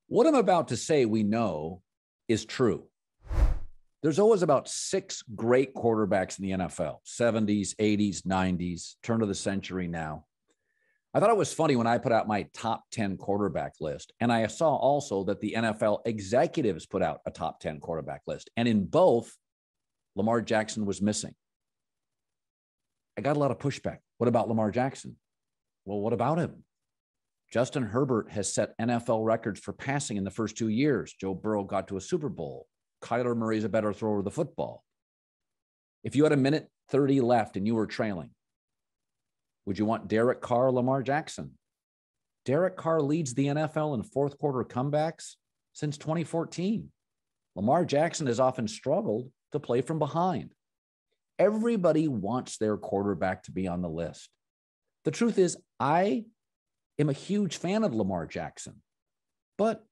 What I'm about to say we know is true. There's always about 6 great quarterbacks in the NFL, 70s, 80s, 90s, turn of the century now. I thought it was funny when I put out my top 10 quarterback list, and I saw also that the NFL executives put out a top 10 quarterback list, and in both, Lamar Jackson was missing. I got a lot of pushback. What about Lamar Jackson? Well, what about him? Justin Herbert has set NFL records for passing in the first 2 years. Joe Burrow got to a Super Bowl. Kyler Murray's a better thrower of the football. If you had a minute 30 left and you were trailing, would you want Derek Carr or Lamar Jackson? Derek Carr leads the NFL in fourth quarter comebacks since 2014. Lamar Jackson has often struggled to play from behind. Everybody wants their quarterback to be on the list. The truth is, I am a huge fan of Lamar Jackson, but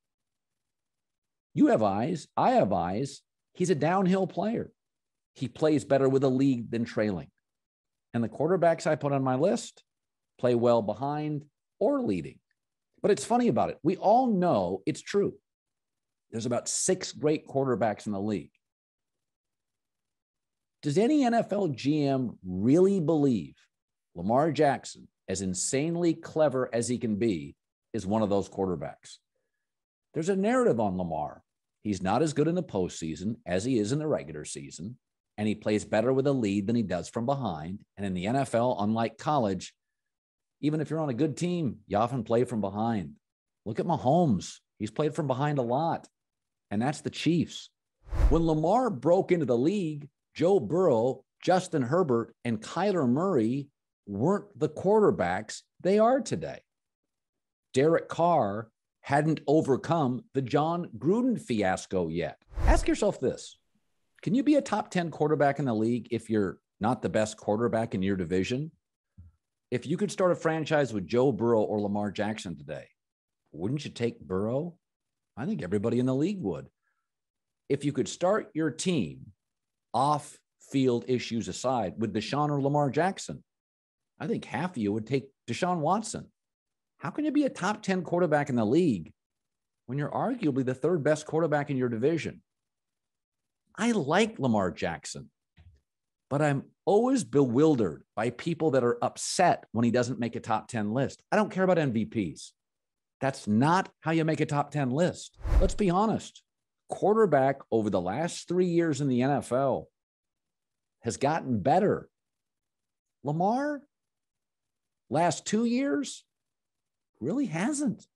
you have eyes, I have eyes. He's a downhill player. He plays better with a lead than trailing. And the quarterbacks I put on my list play well behind or leading. But it's funny about it. We all know it's true. There's about 6 great quarterbacks in the league. Does any NFL GM really believe Lamar Jackson, as insanely clever as he can be, is one of those quarterbacks? There's a narrative on Lamar. He's not as good in the postseason as he is in the regular season, and he plays better with a lead than he does from behind. And in the NFL, unlike college, even if you're on a good team, you often play from behind. Look at Mahomes. He's played from behind a lot, and that's the Chiefs. When Lamar broke into the league, Joe Burrow, Justin Herbert, and Kyler Murray weren't the quarterbacks they are today. Derek Carr hadn't overcome the John Gruden fiasco yet. Ask yourself this. Can you be a top 10 quarterback in the league if you're not the best quarterback in your division? If you could start a franchise with Joe Burrow or Lamar Jackson today, wouldn't you take Burrow? I think everybody in the league would. If you could start your team off-field issues aside with Deshaun or Lamar Jackson, I think half of you would take Deshaun Watson. How can you be a top 10 quarterback in the league when you're arguably the 3rd best quarterback in your division? I like Lamar Jackson, but I'm always bewildered by people that are upset when he doesn't make a top 10 list. I don't care about MVPs. That's not how you make a top 10 list. Let's be honest. Quarterback over the last 3 years in the NFL has gotten better. Lamar, last 2 years, really hasn't.